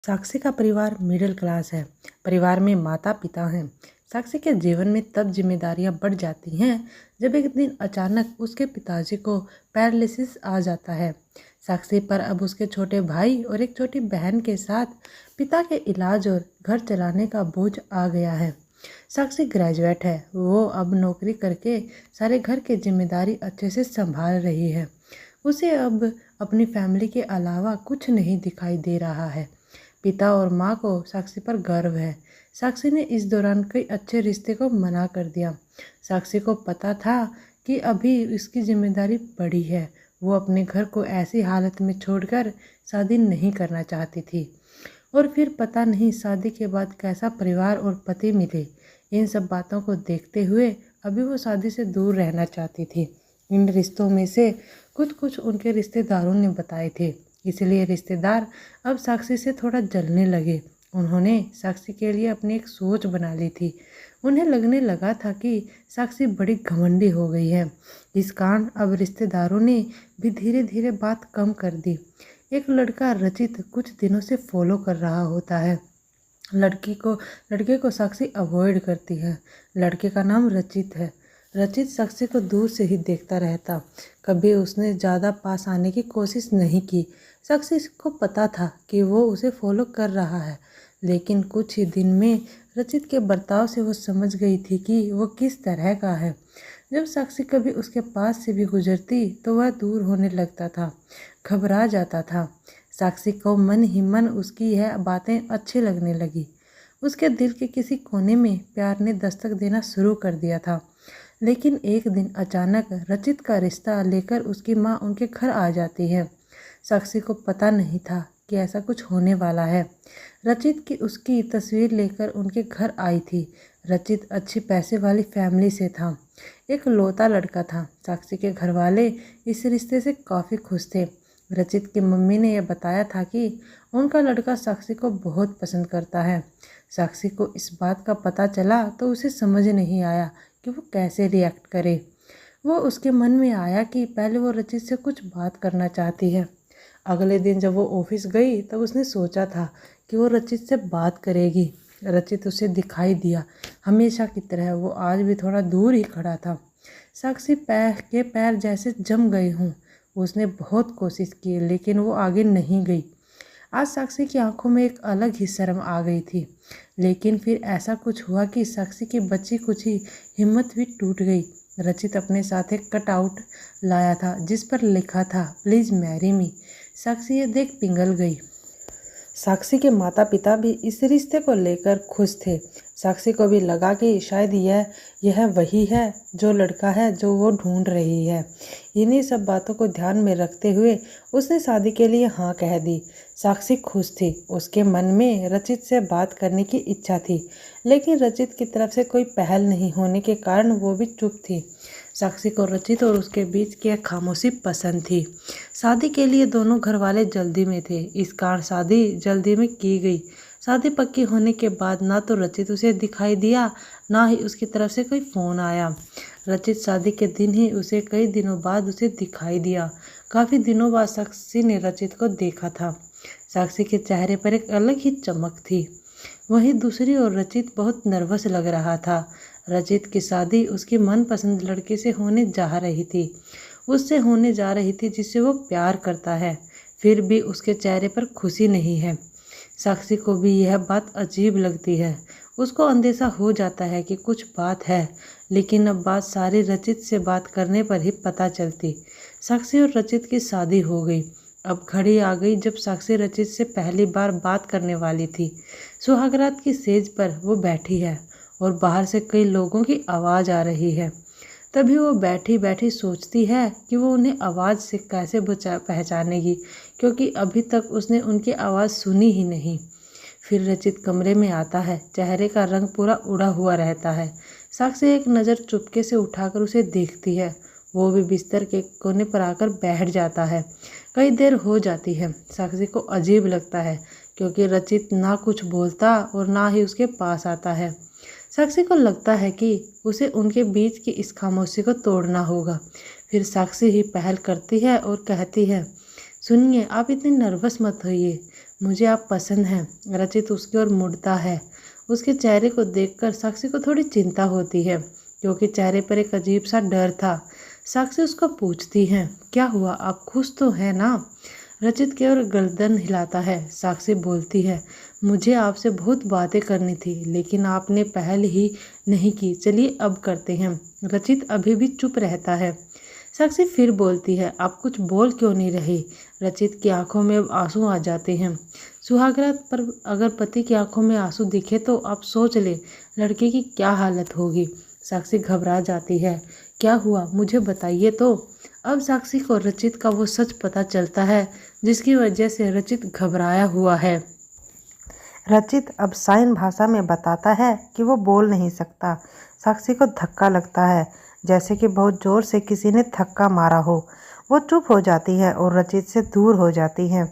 साक्षी का परिवार middle class है। परिवार में माता पिता हैं। साक्षी के जीवन में तब जिम्मेदारियां बढ़ जाती हैं जब एक दिन अचानक उसके पिताजी को पैरालिसिस आ जाता है। साक्षी पर अब उसके छोटे भाई और एक छोटी बहन के साथ पिता के इलाज और घर चलाने का बोझ आ गया है। साक्षी ग्रेजुएट है। वो अब नौकरी करके सारे घर की जिम्मेदारी अच्छे से संभाल रही है। उसे अब अपनी फैमिली के अलावा कुछ नहीं दिखाई दे रहा है। पिता और माँ को साक्षी पर गर्व है। साक्षी ने इस दौरान कई अच्छे रिश्ते को मना कर दिया। साक्षी को पता था कि अभी इसकी जिम्मेदारी बड़ी है। वो अपने घर को ऐसी हालत में छोड़कर शादी नहीं करना चाहती थी। और फिर पता नहीं शादी के बाद कैसा परिवार और पति मिले। इन सब बातों को देखते हुए अभी वो शादी से दूर रहना चाहती थी। इन रिश्तों में से कुछ उनके रिश्तेदारों ने बताए थे, इसलिए रिश्तेदार अब साक्षी से थोड़ा जलने लगे। उन्होंने साक्षी के लिए अपनी एक सोच बना ली थी। उन्हें लगने लगा था कि साक्षी बड़ी घमंडी हो गई है। इस कारण अब रिश्तेदारों ने भी धीरे धीरे बात कम कर दी। एक लड़का रचित कुछ दिनों से फॉलो कर रहा होता है। लड़के को साक्षी अवॉइड करती है। लड़के का नाम रचित है। रचित साक्षी को दूर से ही देखता रहता। कभी उसने ज़्यादा पास आने की कोशिश नहीं की। साक्षी को पता था कि वो उसे फॉलो कर रहा है, लेकिन कुछ ही दिन में रचित के बर्ताव से वो समझ गई थी कि वो किस तरह का है। जब साक्षी कभी उसके पास से भी गुजरती तो वह दूर होने लगता था, घबरा जाता था। साक्षी को मन ही मन उसकी यह बातें अच्छी लगने लगी। उसके दिल के किसी कोने में प्यार ने दस्तक देना शुरू कर दिया था। लेकिन एक दिन अचानक रचित का रिश्ता लेकर उसकी माँ उनके घर आ जाती है। साक्षी को पता नहीं था कि ऐसा कुछ होने वाला है। रचित की उसकी तस्वीर लेकर उनके घर आई थी। रचित अच्छी पैसे वाली फैमिली से था, एक लौता लड़का था। साक्षी के घर वाले इस रिश्ते से काफ़ी खुश थे। रचित की मम्मी ने यह बताया था कि उनका लड़का साक्षी को बहुत पसंद करता है। साक्षी को इस बात का पता चला तो उसे समझ नहीं आया कि वो कैसे रिएक्ट करे। वो उसके मन में आया कि पहले वो रचित से कुछ बात करना चाहती है। अगले दिन जब वो ऑफिस गई तब उसने सोचा था कि वो रचित से बात करेगी। रचित उसे दिखाई दिया। हमेशा की तरह वो आज भी थोड़ा दूर ही खड़ा था। साक्षी पैर जैसे जम गए हों। उसने बहुत कोशिश की लेकिन वो आगे नहीं गई। आज साक्षी की आंखों में एक अलग ही शर्म आ गई थी। लेकिन फिर ऐसा कुछ हुआ कि साक्षी की बची कुछ ही हिम्मत भी टूट गई। रचित अपने साथ एक कटआउट लाया था जिस पर लिखा था, प्लीज़ मैरी मी। साक्षी ये देख पिघल गई। साक्षी के माता पिता भी इस रिश्ते को लेकर खुश थे। साक्षी को भी लगा कि शायद यह वही है जो लड़का है जो वो ढूंढ रही है। इन्हीं सब बातों को ध्यान में रखते हुए उसने शादी के लिए हाँ कह दी। साक्षी खुश थी। उसके मन में रचित से बात करने की इच्छा थी, लेकिन रचित की तरफ से कोई पहल नहीं होने के कारण वो भी चुप थी। साक्षी को रचित और उसके बीच की खामोशी पसंद थी। शादी के लिए दोनों घर वाले जल्दी में थे, इस कारण शादी जल्दी में की गई। शादी पक्की होने के बाद ना तो रचित उसे दिखाई दिया, ना ही उसकी तरफ से कोई फ़ोन आया। रचित शादी के दिन ही उसे कई दिनों बाद उसे दिखाई दिया। काफ़ी दिनों बाद साक्षी ने रचित को देखा था। साक्षी के चेहरे पर एक अलग ही चमक थी। वहीं दूसरी ओर रचित बहुत नर्वस लग रहा था। रचित की शादी उसकी मनपसंद लड़के से होने जा रही थी। उससे होने जा रही थी जिससे वो प्यार करता है। फिर भी उसके चेहरे पर खुशी नहीं है। साक्षी को भी यह बात अजीब लगती है। उसको अंदेशा हो जाता है कि कुछ बात है, लेकिन अब बात सारी रचित से बात करने पर ही पता चलती। साक्षी और रचित की शादी हो गई। अब घड़ी आ गई जब साक्षी रचित से पहली बार बात करने वाली थी। सुहागरात की सेज पर वो बैठी है और बाहर से कई लोगों की आवाज़ आ रही है। तभी वो बैठी बैठी सोचती है कि वो उन्हें आवाज़ से कैसे पहचानेगी, क्योंकि अभी तक उसने उनकी आवाज़ सुनी ही नहीं। फिर रचित कमरे में आता है। चेहरे का रंग पूरा उड़ा हुआ रहता है। साक्षी एक नज़र चुपके से उठाकर उसे देखती है। वो भी बिस्तर के कोने पर आकर बैठ जाता है। कई देर हो जाती है। साक्षी को अजीब लगता है क्योंकि रचित ना कुछ बोलता और ना ही उसके पास आता है। साक्षी को लगता है कि उसे उनके बीच की इस खामोशी को तोड़ना होगा। फिर साक्षी ही पहल करती है और कहती है, सुनिए, आप इतनी नर्वस मत होइए। मुझे आप पसंद हैं। रचित उसकी ओर मुड़ता है। उसके चेहरे को देखकर साक्षी को थोड़ी चिंता होती है, क्योंकि चेहरे पर एक अजीब सा डर था। साक्षी उसको पूछती है, क्या हुआ, आप खुश तो हैं ना? रचित की ओर गर्दन हिलाता है। साक्षी बोलती है, मुझे आपसे बहुत बातें करनी थी, लेकिन आपने पहल ही नहीं की। चलिए अब करते हैं। रचित अभी भी चुप रहता है। साक्षी फिर बोलती है, आप कुछ बोल क्यों नहीं रहे? रचित की आंखों में अब आंसू आ जाते हैं। सुहागरात पर अगर पति की आंखों में आंसू दिखे तो आप सोच ले लड़के की क्या हालत होगी। साक्षी घबरा जाती है। क्या हुआ, मुझे बताइए तो। अब साक्षी को रचित का वो सच पता चलता है जिसकी वजह से रचित घबराया हुआ है। रचित अब साइन भाषा में बताता है कि वो बोल नहीं सकता। साक्षी को धक्का लगता है, जैसे कि बहुत जोर से किसी ने धक्का मारा हो। वो चुप हो जाती है और रचित से दूर हो जाती है।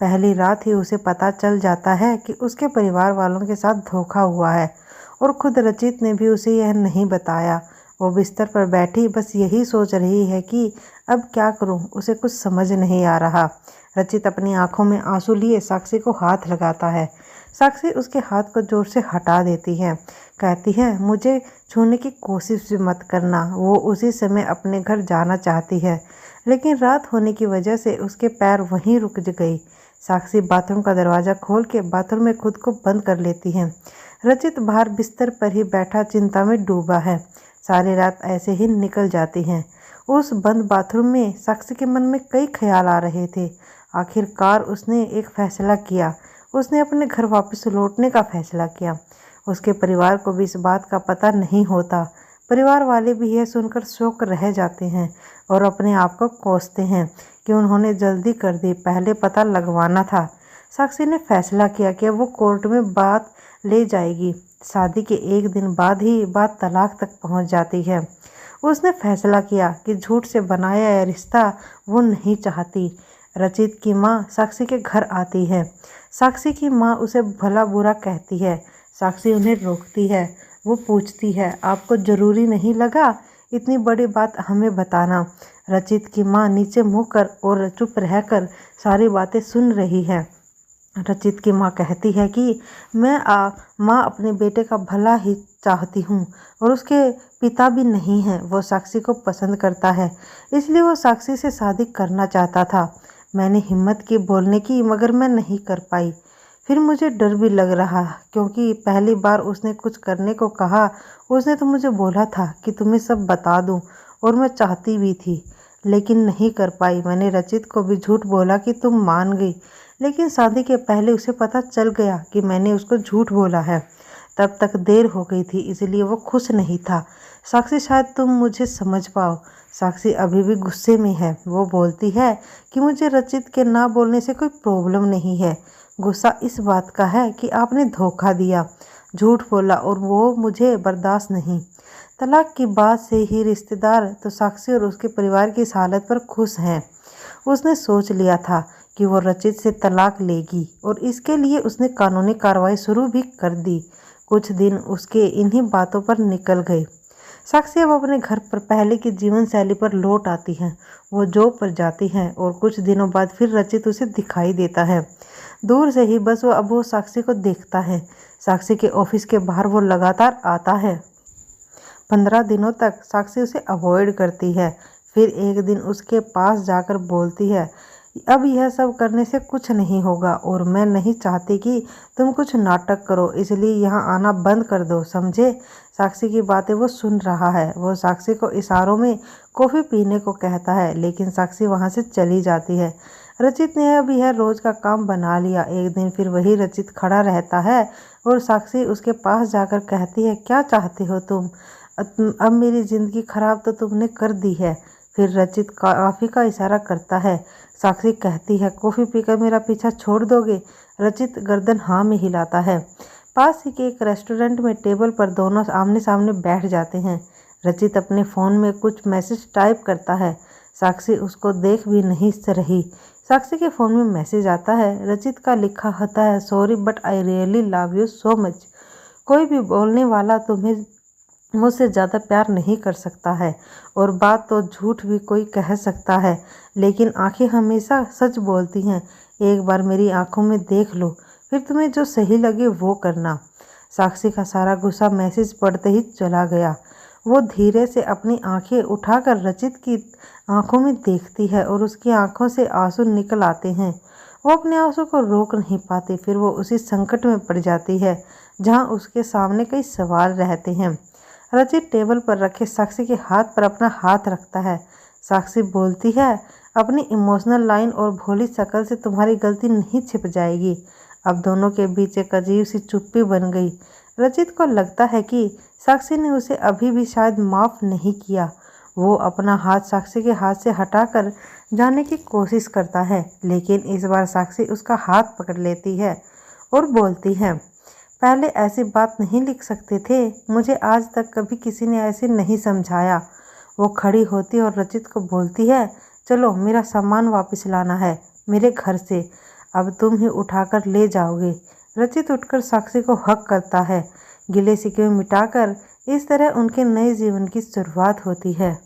पहली रात ही उसे पता चल जाता है कि उसके परिवार वालों के साथ धोखा हुआ है, और खुद रचित ने भी उसे यह नहीं बताया। वो बिस्तर पर बैठी बस यही सोच रही है कि अब क्या करूं, उसे कुछ समझ नहीं आ रहा। रचित अपनी आंखों में आंसू लिए साक्षी को हाथ लगाता है। साक्षी उसके हाथ को जोर से हटा देती है, कहती है, मुझे छूने की कोशिश भी मत करना। वो उसी समय अपने घर जाना चाहती है, लेकिन रात होने की वजह से उसके पैर वहीं रुक गई। साक्षी बाथरूम का दरवाज़ा खोल के बाथरूम में खुद को बंद कर लेती है। रचित बाहर बिस्तर पर ही बैठा चिंता में डूबा है। सारी रात ऐसे ही निकल जाती है। उस बंद बाथरूम में साक्षी के मन में कई ख्याल आ रहे थे। आखिरकार उसने एक फैसला किया। उसने अपने घर वापस लौटने का फैसला किया। उसके परिवार को भी इस बात का पता नहीं होता। परिवार वाले भी यह सुनकर शौक रह जाते हैं और अपने आप को कोसते हैं कि उन्होंने जल्दी कर दी, पहले पता लगवाना था। साक्षी ने फैसला किया कि वो कोर्ट में बात ले जाएगी। शादी के एक दिन बाद ही बात तलाक तक पहुंच जाती है। उसने फैसला किया कि झूठ से बनाया यह रिश्ता वो नहीं चाहती। रचित की माँ साक्षी के घर आती है। साक्षी की माँ उसे भला बुरा कहती है। साक्षी उन्हें रोकती है। वो पूछती है, आपको ज़रूरी नहीं लगा इतनी बड़ी बात हमें बताना? रचित की माँ नीचे मुँह कर और चुप रहकर सारी बातें सुन रही है। रचित की माँ कहती है कि मैं माँ अपने बेटे का भला ही चाहती हूँ, और उसके पिता भी नहीं हैं। वो साक्षी को पसंद करता है, इसलिए वो साक्षी से शादी करना चाहता था। मैंने हिम्मत की बोलने की, मगर मैं नहीं कर पाई। फिर मुझे डर भी लग रहा, क्योंकि पहली बार उसने कुछ करने को कहा। उसने तो मुझे बोला था कि तुम्हें सब बता दूं, और मैं चाहती भी थी, लेकिन नहीं कर पाई। मैंने रचित को भी झूठ बोला कि तुम मान गई, लेकिन शादी के पहले उसे पता चल गया कि मैंने उसको झूठ बोला है। तब तक देर हो गई थी, इसलिए वो खुश नहीं था। साक्षी, शायद तुम मुझे समझ पाओ। साक्षी अभी भी गुस्से में है। वो बोलती है कि मुझे रचित के ना बोलने से कोई प्रॉब्लम नहीं है। गुस्सा इस बात का है कि आपने धोखा दिया, झूठ बोला, और वो मुझे बर्दाश्त नहीं। तलाक की बात से ही रिश्तेदार तो साक्षी और उसके परिवार की इस हालत पर खुश हैं। उसने सोच लिया था कि वो रचित से तलाक लेगी, और इसके लिए उसने कानूनी कार्रवाई शुरू भी कर दी। कुछ दिन उसके इन्हीं बातों पर निकल गए। साक्षी अब अपने घर पर पहले की जीवन शैली पर लौट आती है। वो जॉब पर जाती है, और कुछ दिनों बाद फिर रचित उसे दिखाई देता है। दूर से ही बस वो साक्षी को देखता है। साक्षी के ऑफिस के बाहर वो लगातार आता है। 15 दिनों तक साक्षी उसे अवॉइड करती है। फिर एक दिन उसके पास जाकर बोलती है, अब यह सब करने से कुछ नहीं होगा, और मैं नहीं चाहती कि तुम कुछ नाटक करो, इसलिए यहाँ आना बंद कर दो, समझे? साक्षी की बातें वो सुन रहा है। वो साक्षी को इशारों में कॉफ़ी पीने को कहता है, लेकिन साक्षी वहाँ से चली जाती है। रचित ने अब यह रोज़ का काम बना लिया। एक दिन फिर वही रचित खड़ा रहता है, और साक्षी उसके पास जाकर कहती है, क्या चाहते हो तुम? अब मेरी ज़िंदगी ख़राब तो तुमने कर दी है। फिर रचित कॉफ़ी का इशारा करता है। साक्षी कहती है, कॉफ़ी पीकर मेरा पीछा छोड़ दोगे? रचित गर्दन हाँ में हिलाता है। पास ही के एक रेस्टोरेंट में टेबल पर दोनों आमने सामने बैठ जाते हैं। रचित अपने फ़ोन में कुछ मैसेज टाइप करता है। साक्षी उसको देख भी नहीं रही। साक्षी के फ़ोन में मैसेज आता है। रचित का लिखा होता है, sorry but I really love you so much. कोई भी बोलने वाला तुम्हें मुझसे ज़्यादा प्यार नहीं कर सकता है, और बात तो झूठ भी कोई कह सकता है, लेकिन आंखें हमेशा सच बोलती हैं। एक बार मेरी आंखों में देख लो, फिर तुम्हें जो सही लगे वो करना। साक्षी का सारा गुस्सा मैसेज पढ़ते ही चला गया। वो धीरे से अपनी आंखें उठाकर रचित की आंखों में देखती है और उसकी आंखों से आंसू निकल आते हैं। वो अपने आंसू को रोक नहीं पाती। फिर वो उसी संकट में पड़ जाती है जहाँ उसके सामने कई सवाल रहते हैं। रचित टेबल पर रखे साक्षी के हाथ पर अपना हाथ रखता है। साक्षी बोलती है, अपनी इमोशनल लाइन और भोली शक्ल से तुम्हारी गलती नहीं छिप जाएगी। अब दोनों के बीच एक अजीब सी चुप्पी बन गई। रचित को लगता है कि साक्षी ने उसे अभी भी शायद माफ़ नहीं किया। वो अपना हाथ साक्षी के हाथ से हटाकर जाने की कोशिश करता है, लेकिन इस बार साक्षी उसका हाथ पकड़ लेती है और बोलती है, पहले ऐसी बात नहीं लिख सकते थे। मुझे आज तक कभी किसी ने ऐसे नहीं समझाया। वो खड़ी होती और रचित को बोलती है, चलो मेरा सामान वापस लाना है मेरे घर से, अब तुम ही उठाकर ले जाओगे। रचित उठकर साक्षी को हक करता है। गिले शिकवे मिटाकर इस तरह उनके नए जीवन की शुरुआत होती है।